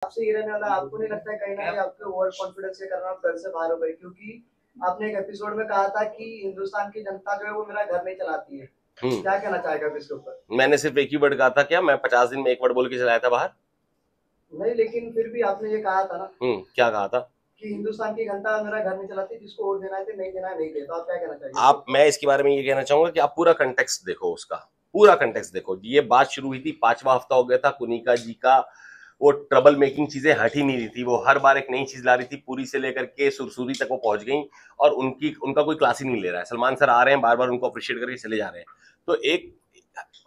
आपसे ये रहने वाला, आपको नहीं लगता है कहीं ना कहीं आपके ओवर कॉन्फिडेंस के कारण आप घर से बाहर हो गए? क्योंकि आपने एक एपिसोड में कहा था कि हिंदुस्तान की जनता जो है वो मेरा घर नहीं चलाती है। क्या कहना चाहेगा आप इसके ऊपर? मैंने सिर्फ एक ही वर्ड कहा था, क्या मैं 50 दिन में एक वर्ड बोल के चलाया था बाहर? नहीं, लेकिन फिर भी आपने ये कहा था ना क्या कहा था कि हिंदुस्तान की जनता मेरा घर नहीं चलाती, जिसको वोट देना है तो नहीं देना है नहीं दे। तो आप क्या कहना चाहिए? मैं इसके बारे में ये कहना चाहूंगा कि आप पूरा कंटेक्स्ट देखो, उसका पूरा कंटेक्स्ट देखो। ये बात शुरू हुई थी, 5वां हफ्ता हो गया था, कुनिका जी का वो ट्रबल मेकिंग चीजें हट ही नहीं रही थी। वो हर बार एक नई चीज ला रही थी, पूरी से लेकर के सुरसुरी तक वो पहुंच गई, और उनका कोई क्लास ही नहीं ले रहा है। सलमान सर आ रहे हैं, बार बार उनको अप्रिशिएट करके चले जा रहे हैं। तो एक,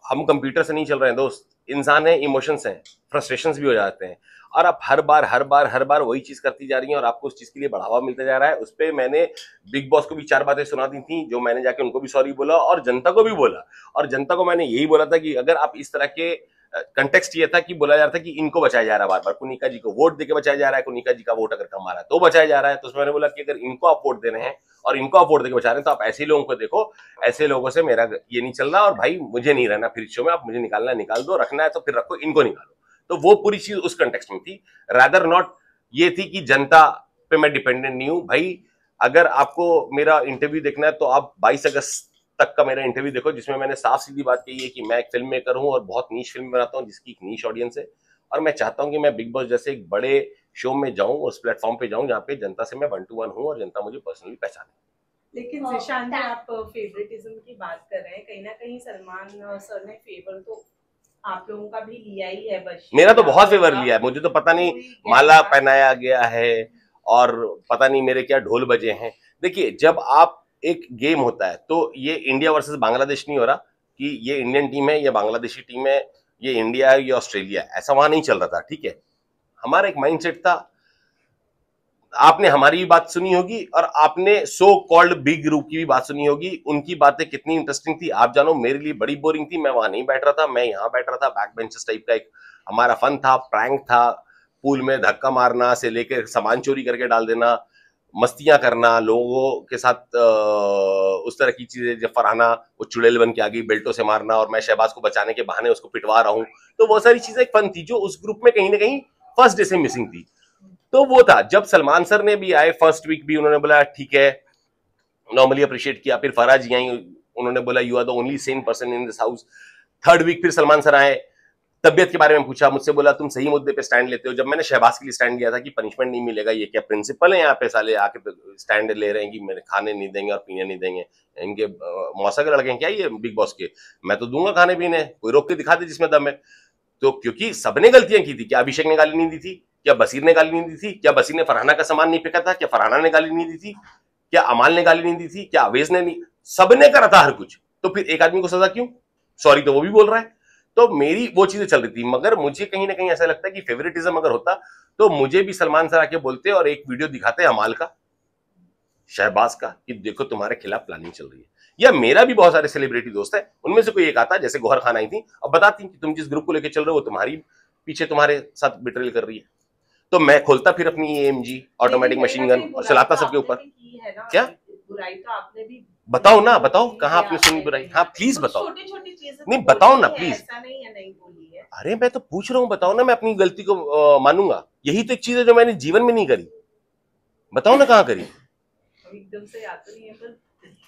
हम कंप्यूटर से नहीं चल रहे हैं दोस्त, इंसान है, इमोशंस हैं, फ्रस्ट्रेशंस भी हो जाते हैं। और आप हर बार वही चीज करती जा रही हैं, और आपको उस चीज के लिए बढ़ावा मिलता जा रहा है। उस पर मैंने बिग बॉस को भी 4 बातें सुना दी थी, जो मैंने जाके उनको भी सॉरी बोला और जनता को भी बोला। और जनता को मैंने यही बोला था कि अगर आप इस तरह के, कंटेक्स्ट ये था कि बोला जा रहा था कि इनको बचाया जा रहा है, बार बार कुनिका जी को वोट देके बचाया जा रहा है, कुनिका जी का वोट अगर कम आ रहा है तो बचाया जा रहा है। तो उसमें मैंने बोला कि अगर इनको आप वोट दे रहे हैं और इनको आप वोट देके बचा रहे हैं, तो आप ऐसे लोगों को देखो, ऐसे लोगों से मेरा ये नहीं चल रहा, और भाई मुझे नहीं रहना फिर शो में, आप मुझे निकालना है निकाल दो, रखना है तो फिर रखो, इनको निकालो। तो वो पूरी चीज उस कंटेक्स्ट में थी, रादर नॉट ये थी कि जनता पे मैं डिपेंडेंट नहीं हूं। भाई अगर आपको मेरा इंटरव्यू देखना है तो आप 22 अगस्त तक का मेरा इंटरव्यू देखो, जिसमें मैंने साफ सीधी बात कही है कि मैं एक फिल्म मेकर हूं और बहुत नीश फिल्म बनाता हूं, जिसकी एक नीश ऑडियंस है। और मैं चाहता हूं कि मैं बिग बॉस जैसे एक बड़े शो में जाऊं, उस प्लेटफॉर्म पे जाऊं जहां पे जनता से मैं 1 to 1 हूं और जनता मुझे पर्सनली पहचाने। लेकिन जिशान जी, आप फेवरेटिज्म की बात कर रहे हैं, कहीं ना कहीं सलमान सर ने फेवर तो आप लोगों का भी लिया ही है। बस मेरा तो बहुत फेवर लिया है, मुझे तो पता नहीं माला पहनाया गया है और पता नहीं मेरे क्या ढोल बजे हैं। देखिए, जब आप, एक गेम होता है, तो ये इंडिया वर्सेस बांग्लादेश नहीं हो रहा कि ये इंडियन टीम है, ये बांग्लादेशी टीम है, ये इंडिया है, ये ऑस्ट्रेलिया है, ऐसा वहां नहीं चल रहा था। ठीक है, हमारा एक माइंडसेट था। आपने हमारी भी बात सुनी होगी और आपने सो कॉल्ड बिग ग्रुप की भी बात सुनी होगी। उनकी बातें कितनी इंटरेस्टिंग थी आप जानो, मेरे लिए बड़ी बोरिंग थी। मैं वहां नहीं बैठ रहा था, मैं यहाँ बैठ रहा था। बैक बेंचेस टाइप का एक हमारा फन था, प्रैंक था, पूल में धक्का मारना से लेकर सामान चोरी करके डाल देना, मस्तियां करना लोगों के साथ, उस तरह की चीजें। जब फरहाना वो चुड़ैल बन के आ गई, बेल्टों से मारना, और मैं शहबाज को बचाने के बहाने उसको पिटवा रहा हूं। तो बहुत सारी चीजें एक फन थी, जो उस ग्रुप में कहीं ना कहीं फर्स्ट डे से मिसिंग थी। तो वो था, जब सलमान सर ने भी आए फर्स्ट वीक भी, उन्होंने बोला ठीक है, नॉर्मली अप्रिशिएट किया। फिर फराह जी आई, उन्होंने बोला you are the only sane person in this house. Third week फिर सलमान सर आए, तबियत के बारे में पूछा मुझसे, बोला तुम सही मुद्दे पे स्टैंड लेते हो। जब मैंने शहबाज के लिए स्टैंड लिया था कि पनिशमेंट नहीं मिलेगा, ये क्या प्रिंसिपल है यहाँ पे, साले आके स्टैंड ले रहे हैं कि मेरे खाने नहीं देंगे और पीने नहीं देंगे, इनके मौसा के लड़के हैं क्या ये बिग बॉस के? मैं तो दूंगा खाने पीने, कोई रोक के दिखा दे जिसमें दम है। तो क्योंकि सबने गलतियां की थी। क्या अभिषेक ने गाली नहीं दी थी? क्या बसीर ने गाली नहीं दी थी? क्या बसीर ने फरहाना का सामान नहीं फेंका था? क्या फरहाना ने गाली नहीं दी थी? क्या अमाल ने गाली नहीं दी थी? क्या अवेज ने नहीं? सबने करा था हर कुछ। तो फिर एक आदमी को सजा क्यों? सॉरी तो वो भी बोल रहा है। तो मेरी वो चीजें चल रही थी। मगर मुझे कहीं ना कहीं ऐसा लगता है कि फेवरेटिज्म अगर होता तो मुझे भी सलमान सर आके बोलते और एक वीडियो दिखाते अमाल का, शहबाज का, कि देखो तुम्हारे खिलाफ प्लानिंग चल रही है। या मेरा भी बहुत सारे सेलिब्रिटी दोस्त है, उनमें से कोई एक आता, जैसे गौहर खान आई थी, अब बताती कि तुम जिस ग्रुप को लेकर चल रहे हो तुम्हारी पीछे तुम्हारे साथ बिट्रेल कर रही है। तो मैं खोलता फिर अपनी AMG ऑटोमेटिक मशीन गन और चलाता सबके ऊपर। क्या बुराई तो आपने भी, बताओ ना, बताओ कहाँ आपने सुनी बुराई? हाँ प्लीज बताओ। छोटी छोटी चीजें नहीं बताओ ना प्लीज। ऐसा नहीं है, नहीं बोली है। अरे मैं तो पूछ रहा हूँ, बताओ ना, मैं अपनी गलती को मानूंगा। यही तो एक चीज है जो मैंने जीवन में नहीं करी। बताओ ना कहाँ करी। एकदम से याद तो नहीं है, पर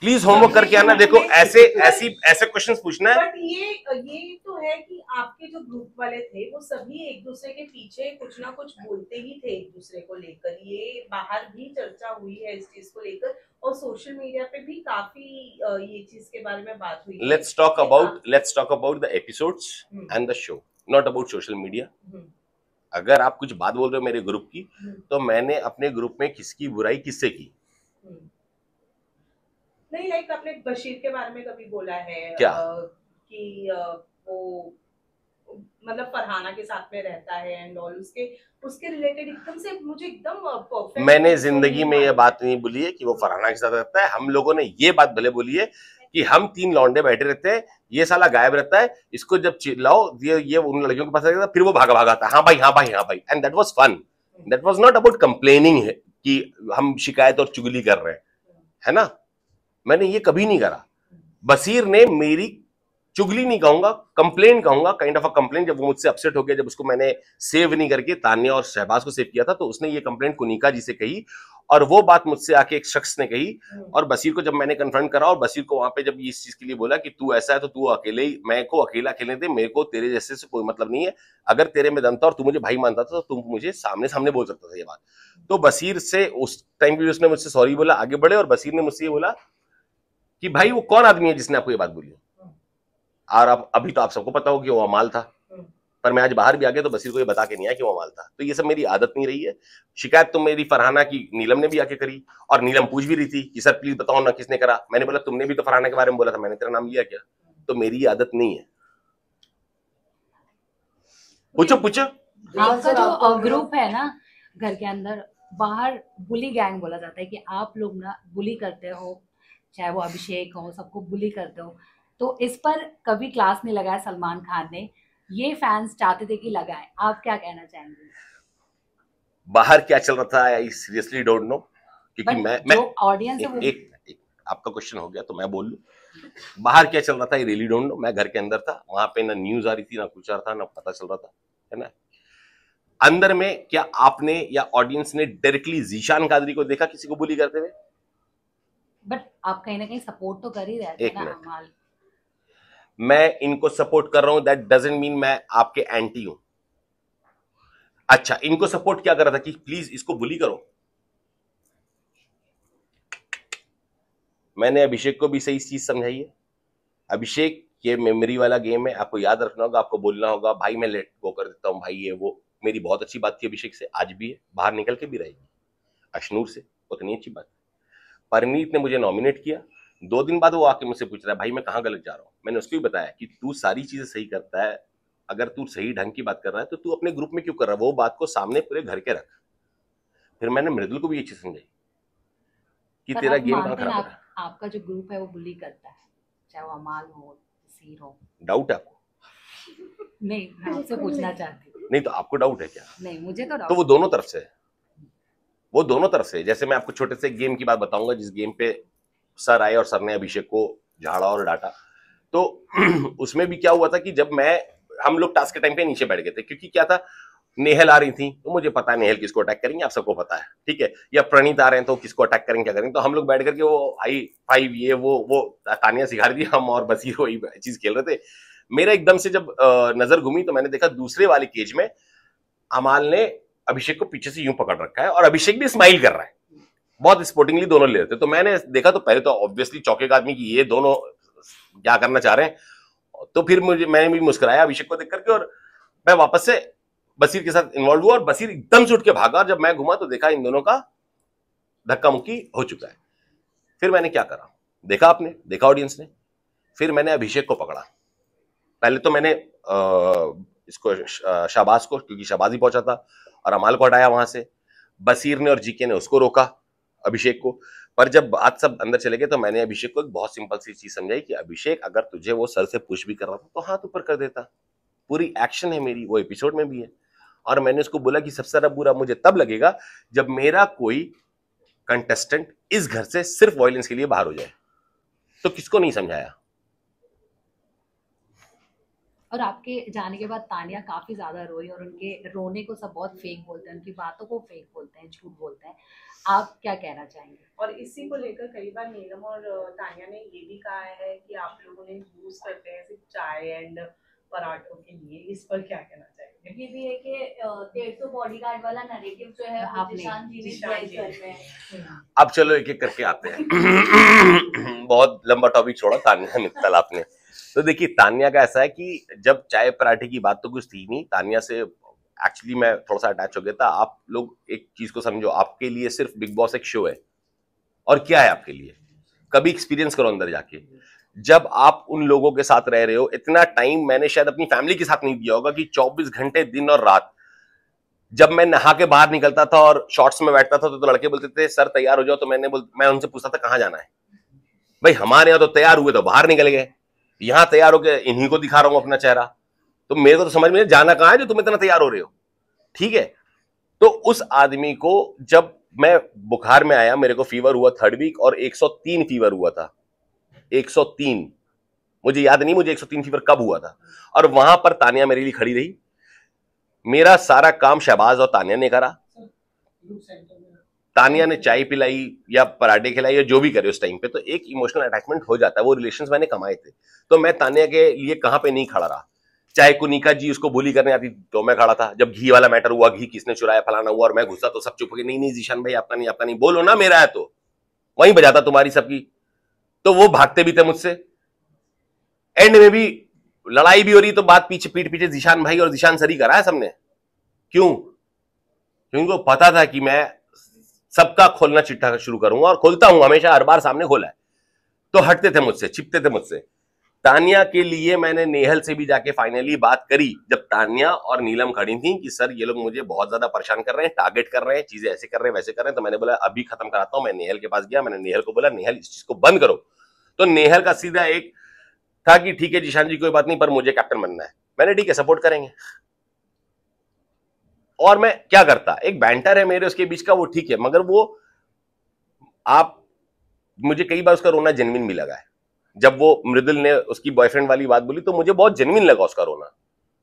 प्लीज होमवर्क करके आना। देखो ऐसे क्वेश्चंस पूछना है। बट ये तो है कि आपके जो ग्रुप वाले थे वो सभी एक दूसरे के पीछे कुछ ना कुछ बोलते ही थे एक दूसरे को लेकर। ये बाहर भी चर्चा हुई है इस चीज को लेकर, और सोशल मीडिया पे भी काफी ये चीज के बारे में बात हुई है। Let's talk about the episodes and the show, not about social media. अगर आप कुछ बात बोल रहे हो मेरे ग्रुप की, तो मैंने अपने ग्रुप में किसकी बुराई किससे की? नहीं, लाइक आपने बशीर के बारे में कभी बोला है क्या? कि वो मतलब फरहाना के साथ में रहता है एंड ऑल, उसके रिलेटेड एकदम से मुझे एकदम परफेक्ट। मैंने जिंदगी में ये बात नहीं बोली है कि वो फरहाना के साथ रहता है। हम लोगों ने ये बात भले बोली है कि हम 3 लौंडे बैठे रहते हैं, ये साला गायब रहता है, इसको जब चिल्लाओ ये उन लड़कियों के पास रहता है, फिर वो भागा आता है, हाँ भाई हाँ भाई हाँ भाई। And that was fun, that was not about complaining कि हम शिकायत और चुगली कर रहे हैं, है ना। मैंने ये कभी नहीं करा। बसीर ने मेरी चुगली नहीं कहूंगा, कंप्लेन कहूंगा, काइंड ऑफ अ कंप्लेन। जब वो मुझसे अपसेट हो गया, जब उसको मैंने सेव नहीं करके तान्या और शहबाज को सेव किया था, तो उसने ये कंप्लेन कुनिका जी से कही, और वो बात मुझसे आके एक शख्स ने कही। और बसीर को जब मैंने कन्फ्रंट करा, और बसीर को वहां पे जब इस चीज के लिए बोला कि तू ऐसा है तो तू अकेले ही, मैं को अकेला खेलने दे, मेरे को तेरे जैसे से कोई मतलब नहीं है, अगर तेरे में दम था और तू मुझे भाई मानता था तो तू मुझे सामने सामने बोल सकता था ये बात। तो बसीर से उस टाइम भी उसने मुझसे सॉरी बोला, आगे बढ़े, और बसीर ने मुझसे ये बोला कि भाई वो कौन आदमी है जिसने आपको ये बात बोली। और अब अभी तो आप सबको पता हो कि वो अमाल था, पर मैं आज बाहर भी आ गया तो बसीर को ये बता के नहीं आया कि वो अमाल था। तो ये सब मेरी आदत नहीं रही है। शिकायत तो मेरी फरहाना की नीलम ने भी आके करी, और नीलम पूछ भी रही थी कि सर प्लीज बताओ ना किसने करा। मैंने बोला तुमने भी तो फरहाना के बारे में बोला था, मैंने तेरा नाम लिया क्या? तो मेरी ये आदत नहीं है। पूछो पूछो। आपका जो ग्रुप है ना घर के अंदर, बाहर बुली गैंग बोला जाता है कि आप लोग ना बुली करते हो, चाहे वो अभिषेक हो, सबको बुली करते हो। तो इस पर कभी क्लास नहीं लगाया सलमान खान ने, ये फैंस चाहते थे कि लगाए, आप क्या कहना चाहेंगे? बाहर क्या चल रहा था आई सीरियसली डोंट नो, क्योंकि मैं ऑडियंस एक आपका क्वेश्चन हो गया तो मैं बोल लूं। बाहर क्या चल रहा था आई रियली डोंट नो। मैं घर के अंदर था, वहां पे ना न्यूज आ रही थी, ना कुछ आ रहा था, ना पता चल रहा था, है ना। अंदर में क्या आपने या ऑडियंस ने डायरेक्टली जीशान कादरी को देखा किसी को बुली करते हुए? बट आप कहीं ना कहीं सपोर्ट तो कर ही रहे थे ना अमाल। मैं इनको सपोर्ट कर रहा हूं, दैट डजंट मीन मैं आपके एंटी हूं। अच्छा, इनको सपोर्ट क्या कर रहा था कि प्लीज इसको बुली करो। मैंने अभिषेक को भी सही चीज समझाई है। अभिषेक, ये मेमोरी वाला गेम है, आपको याद रखना होगा, आपको बोलना होगा भाई मैं लेट गो कर देता हूं, भाई ये वो। मेरी बहुत अच्छी बात थी अभिषेक से, आज भी है, बाहर निकल के भी रहेगी। अशनूर से उतनी अच्छी बात। परनीत ने मुझे नॉमिनेट किया, 2 दिन बाद वो आके मुझसे पूछ रहा है भाई मैं कहाँ गलत जा रहा हूँ। मैंने उसको भी बताया कि तू सारी चीजें सही करता है, अगर तू सही ढंग की बात कर रहा है तो तू अपने ग्रुप में क्यों कर रहा है, वो बात को सामने पूरे घर के रख। फिर मैंने मृदुल को भी ये चीज समझाई कि तेरा गेम कहाँ खराब हो रहा है। आपका जो ग्रुप है वो बुली करता है, चाहे वो अमाल हो, सीर हो। डाउट है आपको? नहीं, मैं आपसे पूछना चाहती हूँ। नहीं तो आपको डाउट है क्या? नहीं, मुझे तो डाउट। तो वो दोनों तरफ से है, वो दोनों तरफ से। जैसे मैं आपको छोटे से गेम की बात बताऊंगा, जिस गेम पे सर आए और सर ने अभिषेक को झाड़ा और डांटा। तो उसमें भी क्या हुआ था कि जब हम लोग टास्क के टाइम पे नीचे बैठ गए थे, क्योंकि क्या था, नेहल आ रही थी तो मुझे पता है नेहल किसको अटैक करेंगे, आप सबको पता है, ठीक है, या प्रणीत आ रहे हैं तो किसको अटैक करेंगे, क्या करेंगे। तो हम लोग बैठ करके वो हाई फाइव ये वो तानिया सिखा रही थी, हम और बसीर वही चीज खेल रहे थे। मेरा एकदम से जब नजर घूमी तो मैंने देखा दूसरे वाले केज में अमाल ने अभिषेक को पीछे से यूं पकड़ रखा है, और अभिषेक भी स्माइल कर रहा है, बहुत स्पोर्टिंगली दोनों ले रहे थे। तो मैंने देखा तो पहले तो ऑब्वियसली चौकेगा आदमी कि ये दोनों क्या करना चाह रहे हैं। तो फिर मैंने भी मुस्कुराया अभिषेक को देख करके, और मैं वापस से बसीर के साथ इन्वॉल्व हुआ, और बसीर एकदम से उठ के भागा, और जब मैं घुमा तो देखा इन दोनों का धक्का मुक्की हो चुका है। फिर मैंने क्या करा, देखा आपने, देखा ऑडियंस ने, फिर मैंने अभिषेक को पकड़ा। पहले तो मैंने इसको शाहबाज को, क्योंकि शाहबाज ही पहुंचा था, और अमाल को हटाया वहां से। बसीर ने और जीके ने उसको रोका, अभिषेक को। पर जब बात सब अंदर चले गए तो मैंने अभिषेक को एक बहुत सिंपल सी चीज समझाई कि अभिषेक अगर तुझे वो सर से पुश भी कर रहा था तो हाथ ऊपर कर देता, पूरी एक्शन है मेरी, वो एपिसोड में भी है। और मैंने उसको बोला कि सबसे ज्यादा बुरा मुझे तब लगेगा जब मेरा कोई कंटेस्टेंट इस घर से सिर्फ वायलेंस के लिए बाहर हो जाए। तो किसको नहीं समझाया। और आपके जाने के बाद तानिया काफी ज्यादा रोई, और उनके रोने को सब बहुत फेक बोलते हैं, उनकी बातों को फेक बोलते हैं, झूठ बोलते हैं। आप क्या कहना चाहेंगे? और इसी को लेकर कई बार नीलम और तानिया ने ये भी कहा है कि आप लोगों ने यूज करते हैं सिर्फ चाय एंड पराठों के लिए, इस पर क्या कहना चाहेंगे? ये भी है कि तेरे तो बॉडीगार्ड वाला नैरेटिव जो है आपने जिशान जी ने किया इस घर में। अब चलो एक एक करके आते हैं। बहुत लंबा टॉपिक छोड़ा तानिया मित्तल आपने। तो देखिए तानिया का ऐसा है कि जब चाय पराठे की बात तो कुछ थी नहीं, तानिया से एक्चुअली मैं थोड़ा सा अटैच हो गया था। आप लोग एक चीज को समझो, आपके लिए सिर्फ बिग बॉस एक शो है, और क्या है आपके लिए, कभी एक्सपीरियंस करो अंदर जाके। जब आप उन लोगों के साथ रह रहे हो, इतना टाइम मैंने शायद अपनी फैमिली के साथ नहीं दिया होगा, कि 24 घंटे दिन और रात। जब मैं नहा के बाहर निकलता था और शॉर्ट्स में बैठता था तो लड़के बोलते थे सर तैयार हो जाओ, तो मैं उनसे पूछता था कहाँ जाना है। भाई हमारे यहाँ तो तैयार हुए तो बाहर निकल गए, यहाँ तैयार होकर इन्हीं को दिखा रहा हूं अपना चेहरा, तो मेरे को तो समझ में जाना कहाँ है जो तुम इतना तैयार हो रहे हो, ठीक है। तो उस आदमी को जब मैं बुखार में आया, मेरे को फीवर हुआ 3rd वीक, और 103 फीवर हुआ था, 103 मुझे याद नहीं मुझे 103 फीवर कब हुआ था, और वहां पर तानिया मेरे लिए खड़ी रही। मेरा सारा काम शहबाज और तानिया ने करा। तानिया ने चाय पिलाई या पराठे खिलाई या जो भी करे उस टाइम पे, तो एक इमोशनल अटैचमेंट हो जाता है। वो रिलेशंस मैंने कमाए थे, तो मैं तानिया के लिए कहां पे नहीं खड़ा रहा। चाहे कुनिका जी उसको बोली करने आती तो मैं खड़ा था। जब घी वाला मैटर हुआ, घी किसने चुराया फलाना हुआ और मैं घुसा, तो सब चुप हो गए, नहीं जीशान भाई आपका नहीं, आपका नहीं, बोलो ना मेरा है, तो वहीं बजाता तुम्हारी सबकी। तो वो भागते भी थे मुझसे। एंड में भी लड़ाई भी हो रही तो बात पीछे पीठ पीछे जीशान भाई और जीशान सर ही करा है सबने। क्यों? क्योंकि वो पता था कि मैं सबका खोलना चिट्ठा शुरू करूंगा, और खोलता हूं हमेशा, हर बार सामने खोला है। तो हटते थे मुझसे, छिपते थे मुझसे। तानिया के लिए मैंने नेहल से भी जाके फाइनली बात करी, जब तानिया और नीलम खड़ी थी कि सर ये लोग मुझे बहुत ज्यादा परेशान कर रहे हैं, टारगेट कर रहे हैं, चीजें ऐसे कर रहे हैं वैसे कर रहे हैं। तो मैंने बोला अभी खत्म कराता हूं। मैं नेहल के पास गया, मैंने नेहल को बोला नेहल इस चीज को बंद करो। तो नेहल का सीधा एक था कि ठीक है जीशान जी कोई बात नहीं, पर मुझे कैप्टन बनना है। मैंने ठीक है सपोर्ट करेंगे। और मैं क्या करता, एक बैंटर है मेरे उसके बीच का, वो ठीक है, मगर वो आप मुझे कई बार उसका रोना जेन्युइन भी लगा है। जब वो मृदुल ने उसकी बॉयफ्रेंड वाली बात बोली तो मुझे बहुत जेन्युइन लगा उसका रोना,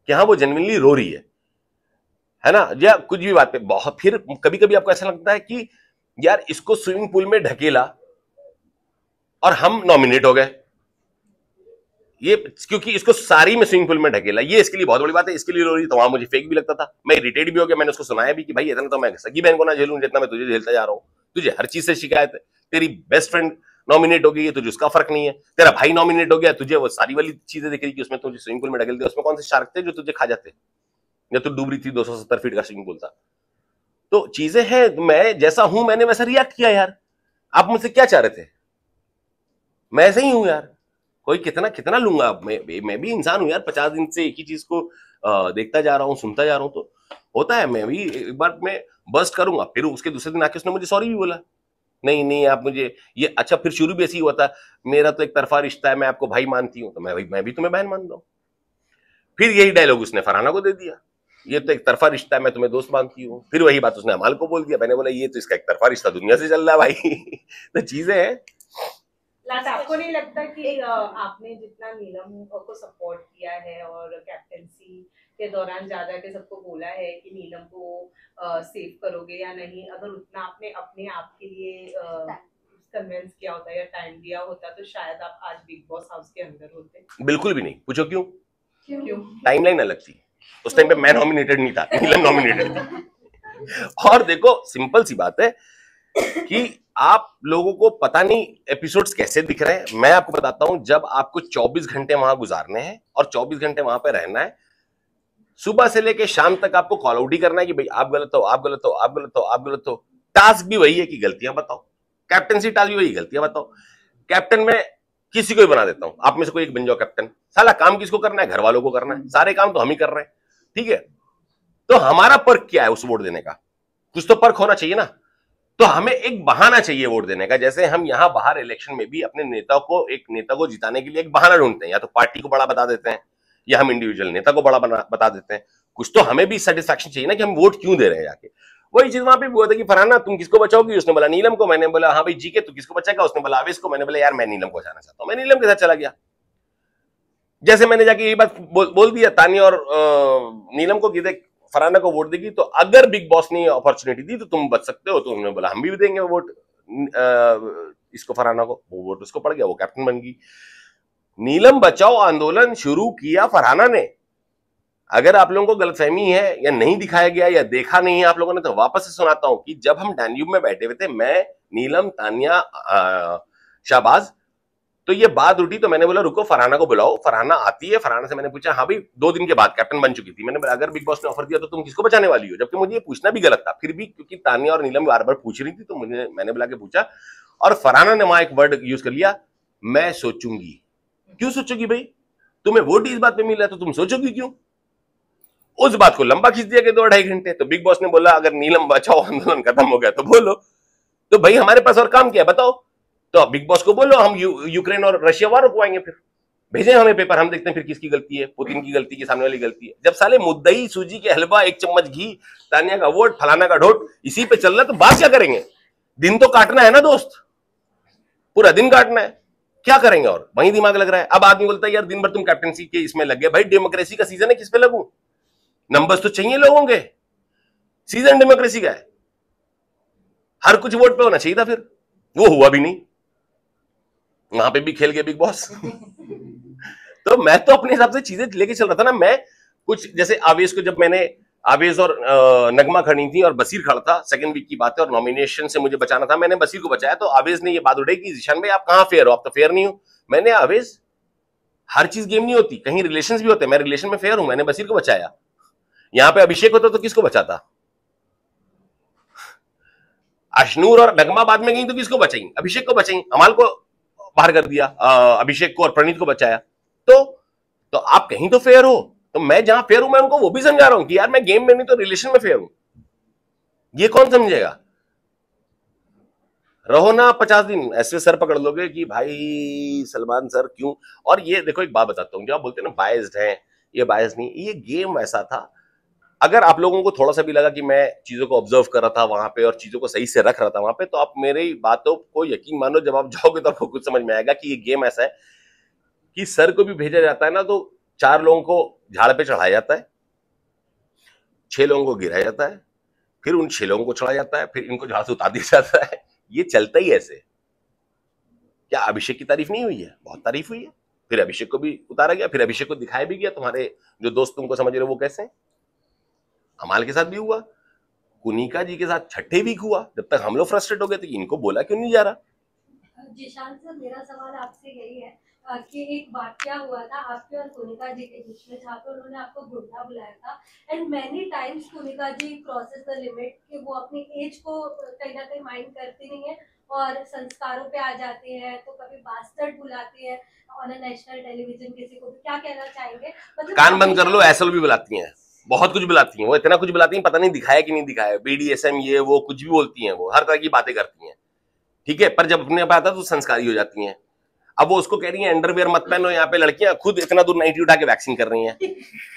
कि हाँ वो जेन्युइनली रो रही है ना, या कुछ भी बात पे बहुत। फिर कभी कभी आपको ऐसा लगता है कि यार इसको स्विमिंग पूल में ढकेला और हम नॉमिनेट हो गए, ये क्योंकि इसको सारी में स्विमिंग पूल में ढकेला, ये इसके लिए बहुत बड़ी बात है, इसके लिए रो रही। तो वहां मुझे फेक भी लगता था, मैं इरिटेट भी हो गया। मैंने उसको सुनाया भी कि भाई इतना तो मैं सगी बहन को ना झेलूं जितना मैं तुझे झेलता जा रहा हूं। तुझे हर चीज से शिकायत है, तेरी बेस्ट फ्रेंड नॉमिनेट हो गई है, तुझे उसका फर्क नहीं है, तेरा भाई नॉमिनेट हो गया, तुझे वो सारी वाली चीजें दिख रही कि उसमें तुझे स्विमिंग पूल में ढकेल दिया। उसमें कौन से शार्क थे जो तुझे खा जाते, या तू डूब रही थी, 270 फीट का स्विमिंग पूल था। तो चीजें हैं, मैं जैसा हूं मैंने वैसा रिएक्ट किया यार। आप मुझसे क्या चाह रहे थे? मैं ऐसे ही हूं यार, कोई कितना कितना लूंगा। मैं भी इंसान हूं यार, 50 दिन से एक ही चीज को देखता जा रहा हूं, सुनता जा रहा हूं, तो होता है। मैं भी एक बार मैं बस्ट करूंगा, फिर उसके दूसरे दिन आके उसने मुझे सॉरी भी बोला, नहीं नहीं आप मुझे ये अच्छा। फिर शुरू भी ऐसे ही हुआ था, मेरा तो एक तरफा रिश्ता है, मैं आपको भाई मानती हूँ, तो मैं भी तुम्हें बहन मानता हूँ। फिर यही डायलॉग उसने फरहाना को दे दिया, ये तो एक तरफा रिश्ता है, मैं तुम्हें दोस्त मानती हूँ। फिर वही बात उसने अमाल को बोल दिया। मैंने बोला ये तो इसका एक तरफा रिश्ता दुनिया से चल रहा है भाई। तो चीजें हैं। आपको नहीं लगता कि आपने जितना नीलम को सपोर्ट किया है और कैप्टेंसी के दौरान ज्यादा के सबको बोला है कि नीलम को सेव करोगे या नहीं, अगर उतना आपने अपने आप के लिए कन्विंस किया होता या टाइम दिया होता तो शायद आप आज बिग बॉस हाउस के अंदर होते? बिल्कुल भी नहीं। पूछो क्यों? टाइमलाइन अलग थी उस टाइम पे, मैं नॉमिनेटेड नहीं था, नीलम नॉमिनेटेड थी। और देखो सिंपल सी बात है कि आप लोगों को पता नहीं एपिसोड्स कैसे दिख रहे हैं। मैं आपको बताता हूं, जब आपको 24 घंटे वहां गुजारने हैं और 24 घंटे वहां पे रहना है, सुबह से लेके शाम तक आपको कॉल आउट ही करना है कि भाई आप गलत हो, आप गलत हो, आप गलत हो, आप गलत हो। टास्क भी वही है कि गलतियां बताओ, कैप्टनसी टास्क भी वही, गलतियां बताओ। कैप्टन में किसी को भी बना देता हूं, आप में से कोई एक बन जाओ कैप्टन। साला काम किसको करना है? घर वालों को करना है, सारे काम तो हम ही कर रहे हैं, ठीक है। तो हमारा पर्क क्या है उस वोट देने का? कुछ तो पर्क होना चाहिए ना। तो हमें एक बहाना चाहिए वोट देने का। जैसे हम यहां बाहर इलेक्शन में भी अपने नेता को, एक नेता को जिताने के लिए एक बहाना ढूंढते हैं, या तो पार्टी को बड़ा बता देते हैं या हम इंडिविजुअल नेता को बड़ा बता देते हैं। कुछ तो हमें भी सेटिस्फैक्शन चाहिए ना कि हम वोट क्यों दे रहे हैं जाके। वही चीज वहां पे भी हुआ था कि फरहाना तुम किसको बचाओगी? उसने बोला नीलम को। मैंने बोला हाँ भाई जी के तू किसको बचाएगा? उसने बोला आवेश को। मैंने बोला यार मैं नीलम को जाना चाहता हूं, मैं नीलम के साथ चला गया। जैसे मैंने जाके ये बात बोल दिया तानिया और नीलम को कि देख फरहाना को वोट देगी तो अगर बिग बॉस ने अपॉर्चुनिटी दी तो तुम बच सकते हो। तो उन्होंने बोला हम भी देंगे वोट इसको, फरहाना को। वो वोट उसको पड़ गया, वो कैप्टन बन गई। नीलम बचाओ आंदोलन शुरू किया फरहाना ने। अगर आप लोगों को गलतफहमी है या नहीं दिखाया गया या देखा नहीं है आप लोगों ने, तो वापस से सुनाता हूं कि जब हम डैन्यूब में बैठे हुए थे, मैं, नीलम, तानिया, शाहबाज, तो ये बात उठी। तो मैंने बोला रुको फरहाना को बुलाओ। फरहाना आती है। फरहाना से मैंने पूछा हाँ भाई 2 दिन के बाद कैप्टन बन चुकी थी। मैंने बोला अगर बिग बॉस ने ऑफर दिया तो तुम किसको बचाने वाली हो? जबकि मुझे ये पूछना भी गलत था, फिर भी क्योंकि तानिया और नीलम बार बार पूछ रही थी तो मैंने बुला के पूछा। और फरहाना ने वहां एक वर्ड यूज कर लिया, मैं सोचूंगी। क्यों सोचोगी भाई? तुम्हें वोट इस बात पे मिल रहा है तो तुम सोचोगी क्यों? उस बात को लंबा खींच दिया गया 2-2.5 घंटे। तो बिग बॉस ने बोला अगर नीलम बचाओ आंदोलन खत्म हो गया तो बोलो। तो भाई हमारे पास और काम क्या है बताओ? तो बिग बॉस को बोलो हम यूक्रेन और रशिया वार रुकवाएंगे, फिर भेजें हमें पेपर, हम देखते हैं फिर किसकी गलती है, पुतिन की गलती की सामने वाली गलती है। जब साले मुद्दई सूजी के हलवा, 1 चम्मच घी, तानिया का वोट, फलाना का ढोट इसी पे चल रहा है तो बात क्या करेंगे? दिन तो काटना है ना दोस्त, पूरा दिन काटना है। क्या करेंगे? और वहीं दिमाग लग रहा है। अब आदमी बोलता है यार दिन भर तुम कैप्टनसी के इसमें लग गए। भाई डेमोक्रेसी का सीजन है, किस पे लगूं? नंबर्स तो चाहिए लोगों के, सीजन डेमोक्रेसी का है, हर कुछ वोट पे होना चाहिए था, फिर वो हुआ भी नहीं, वहां पे भी खेल गए बिग बॉस। तो मैं तो अपने हिसाब से चीजें लेके चल रहा था ना। मैं कुछ जैसे आवेश को, जब मैंने आवेश और नगमा खड़ी थी और बसीर खड़ा था, सेकंड वीक की बात है, और नॉमिनेशन से मुझे बचाना था, मैंने बसीर को बचाया। तो आवेश ने ये बात उठाई कि जिशान भाई आप कहां फेयर हो, आप तो फेयर नहीं हो। मैंने आवेश, हर चीज गेम नहीं होती, कहीं रिलेशन भी होते हैं, मैं रिलेशन में फेयर हूं, मैंने बसीर को बचाया। यहां पे अभिषेक होता तो किसको बचाता? अशनूर और नगमा बाद में गई तो किसको बचाई? अभिषेक को बचाई। अमाल को बाहर कर दिया, अभिषेक को और प्रणीत को बचाया। तो आप कहीं तो फेयर हो। तो मैं जहां फेयर हूं, मैं उनको वो भी समझा रहा हूं कि यार मैं गेम में नहीं तो रिलेशन में फेयर हूं। ये कौन समझेगा? रहो ना 50 दिन ऐसे सर पकड़ लोगे कि भाई सलमान सर क्यों। और ये देखो एक बात बताता हूं, जो आप बोलते हैं ना बायस्ड है, ये बायस नहीं, ये गेम ऐसा था। अगर आप लोगों को थोड़ा सा भी लगा कि मैं चीजों को ऑब्जर्व कर रहा था वहां पे और चीजों को सही से रख रहा था वहां पे, तो आप मेरी बातों को यकीन मानो, जब आप जाओगे तो आपको कुछ समझ में आएगा कि ये गेम ऐसा है कि सर को भी भेजा जाता है ना, तो 4 लोगों को झाड़ पे चढ़ाया जाता है, 6 लोगों को गिराया जाता है, फिर उन 6 लोगों को चढ़ाया जाता है, फिर इनको झाड़ से उतार दिया जाता है। ये चलता ही ऐसे। क्या अभिषेक की तारीफ नहीं हुई है? बहुत तारीफ हुई है। फिर अभिषेक को भी उतारा गया, फिर अभिषेक को दिखाया भी गया, तुम्हारे जो दोस्त तुमको समझ रहे हो वो कैसे हैं। अमाल के साथ भी हुआ, कुनिका जी के साथ छठे वीक हुआ। जब तक हम लोग फ्रस्ट्रेट हो गए थे कि इनको बोला क्यों नहीं जा रहा। जिशान सर, मेरा सवाल आपसे यही है कि एक वाकया हुआ था आपके और कुनिका जी के बीच में, जहाँ पे उन्होंने आपको गुंडा बुलाया था, and many times Kunika ji crosses the limit कि वो अपनी एज को कहीं ना कहीं माइंड करती नहीं है और संस्कारों पे आ जाती है। तो कभी बास्टर्ड बुलाती है ऑन अ नेशनल टेलीविजन किसी को भी। क्या कहना चाहेंगे? मतलब कान बंद कर लो, ऐसा भी बुलाती हैं, बहुत कुछ बुलाती हैं, वो इतना कुछ बुलाती हैं, पता नहीं दिखाया कि नहीं दिखाया। BDSM ये वो कुछ भी बोलती हैं, वो हर तरह की बातें करती हैं, ठीक है। पर जब अपने पास आता तो संस्कारी हो जाती हैं। अब वो उसको कह रही है अंडरवेयर मत पहनो, यहाँ पे लड़कियां खुद इतना दूर नाइटी उठा के वैक्सीन कर रही हैं।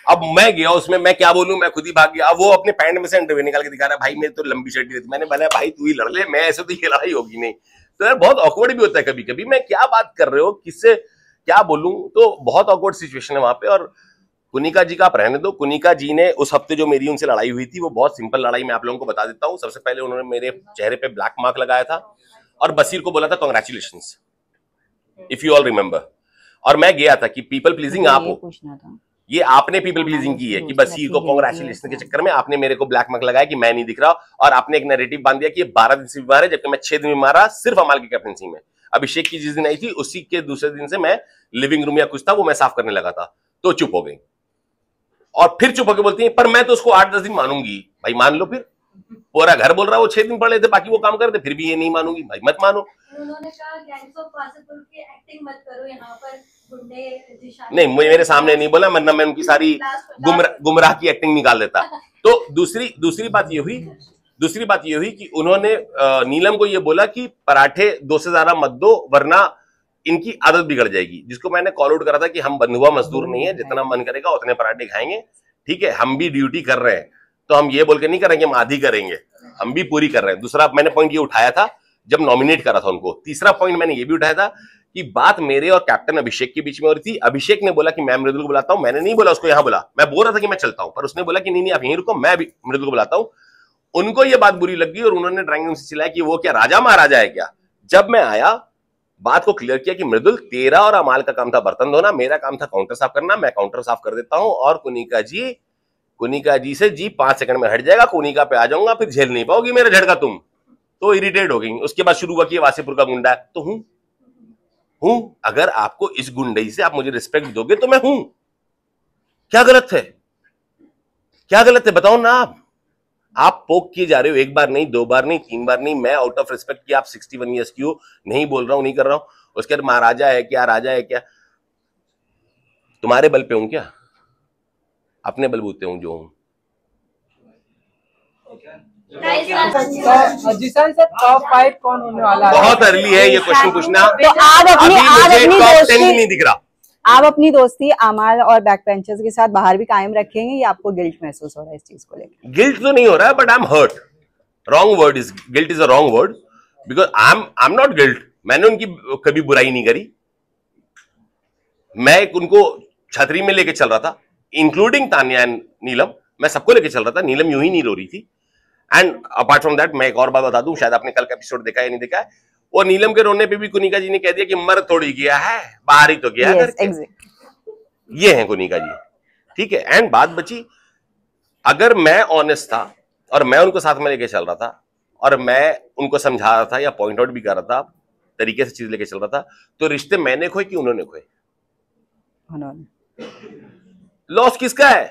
अब मैं गया उसमें, मैं क्या बोलूं, मैं खुद ही भाग गया। अब वो अपने पैंट में से अंडरवेयर निकाल के दिखा रहा है, भाई मेरी तो लंबी शर्ट थी। मैंने बोला भाई तू ही लड़ ले, मैं ऐसे तो ये लड़ाई होगी नहीं। तो यार बहुत ऑकवर्ड भी होता है कभी कभी, मैं क्या बात कर रहे हो, किससे क्या बोलूं, तो बहुत ऑकवर्ड सिचुएशन है वहां पे। और कुनिका जी का आप रहने दो। कुनिका जी ने उस हफ्ते जो मेरी उनसे लड़ाई हुई थी, वो बहुत सिंपल लड़ाई, मैं आप लोगों को बता देता हूँ। सबसे पहले उन्होंने मेरे चेहरे पे ब्लैक मार्क लगाया था और बसीर को बोला था congratulations, if you all remember. और मैं गया था कि पीपल प्लीजिंग आप हो, ये आपने पीपल प्लीजिंग की है कि बसीर को कांग्रेचुलेशन के चक्कर में आपने मेरे को ब्लैक मार्क लगाया कि मैं नहीं दिख रहा, और आपने एक नैरेटिव बांध दिया कि ये 12 दिन से बीमार है, जबकि मैं 6 दिन बीमार रहा सिर्फ अमाल की कैप्टनसी में। अभिषेक की जिस दिन आई थी उसी के दूसरे दिन से मैं लिविंग रूम या कुछ था वो मैं साफ करने लगा था, तो चुप हो गई। और फिर चुप होकर बोलती है पर मैं तो उसको 8-10 दिन मानूंगी। भाई मान लो, फिर पूरा घर बोल रहा है वो 6 दिन पढ़ लेते, बाकी वो काम करते, फिर भी ये नहीं मानूंगी। भाई मत मानो। उन्होंने कहा गैंग्स ऑफ वासेपुर की एक्टिंग मत करो यहाँ पर, गुंडे जिशान नहीं, मेरे सामने नहीं बोला, वरना मैं उनकी सारी गुमराह की एक्टिंग निकाल देता। तो दूसरी बात ये हुई कि उन्होंने नीलम को ये बोला कि पराठे 2 से ज्यादा मत दो वरना इनकी आदत बिगड़ जाएगी, जिसको मैंने कॉल आउट करा था कि हम बंधुआ मजदूर नहीं है, जितना मन करेगा उतने पराठे खाएंगे, ठीक है। हम भी ड्यूटी कर रहे हैं, तो हम ये बोल के नहीं करेंगे हम आधी करेंगे, हम भी पूरी कर रहे हैं। दूसरा मैंने पॉइंट ये उठाया था जब नॉमिनेट करा था उनको। तीसरा पॉइंट मैंने ये भी उठाया था कि बात मेरे और कैप्टन अभिषेक के बीच में हो रही थी। अभिषेक ने बोला कि मैं मृदुल को बुलाता हूं, मैंने नहीं बोला उसको यहाँ बुला, मैं बोल रहा था कि मैं चलता हूं, पर उसने बोला कि नहीं आप यहीं रुको, मैं भी मृदुल को बुलाता हूं। उनको ये बात बुरी लग गई और उन्होंने ड्राइंग रूम से चिल्लाया कि वो क्या राजा महाराजा है क्या। जब मैं आया बात को क्लियर किया कि मृदुल तेरा और अमाल का काम था बर्तन धोना, मेरा काम था काउंटर साफ करना, मैं काउंटर साफ कर देता हूं और कुनिका जी से जी 5 सेकंड में हट जाएगा, कुनिका पे आ जाऊंगा, फिर झेल नहीं पाओगी मेरा झटका तुम। तो इरिटेट हो गई। उसके बाद शुरू हुआ कि वासेपुर का गुंडा है, तो हूं। अगर आपको इस गुंडई से आप मुझे रिस्पेक्ट दोगे तो मैं हूं। क्या गलत है बताओ ना। आप पोक किए जा रहे हो, 1 बार नहीं, 2 बार नहीं, 3 बार नहीं। मैं आउट ऑफ रिस्पेक्ट कि आप 61 ईयर्स की हो, नहीं बोल रहा हूं, नहीं कर रहा हूं। उसके बाद महाराजा है क्या, राजा है क्या, तुम्हारे बल पे हूं क्या, अपने बलबूते हूं जो हूं। जिशान सर टॉप 5 कौन होने वाला है? बहुत अर्ली है ये क्वेश्चन पूछना, तो आप अपनी टॉप 10 भी नहीं दिख रहा। आप अपनी दोस्ती अमाल और बैक बेंचर्स के साथ बाहर भी कायम रखेंगे या आपको गिल्ट महसूस हो रहा है इस चीज को लेकर? गिल्ट तो नहीं हो रहा है, but I am hurt. Wrong word is guilt, is a wrong word, because I am not guilt. मैंने उनकी कभी बुराई नहीं करी, मैं उनको छतरी में लेके चल रहा था, इंक्लूडिंग तान्या एंड नीलम, मैं सबको लेके चल रहा था, नीलम यूं ही नहीं रो रही थी। एंड अपार्ट फ्रॉम दैट मैं एक और बात बता दूं, शायद आपने कल का एपिसोड देखा या नहीं देखा है, वो नीलम के रोने पे भी कुनिका जी ने कह दिया कि मर थोड़ी गया है, बाहर ही तो गया है। ये है कुनिका जी, ठीक है। एंड बात बची, अगर मैं ऑनेस्ट था और मैं उनको साथ में लेके चल रहा था और मैं उनको समझा रहा था या पॉइंट आउट भी कर रहा था, तरीके से चीज लेके चल रहा था, तो रिश्ते मैंने खोए कि उन्होंने खोए? लॉस किसका है?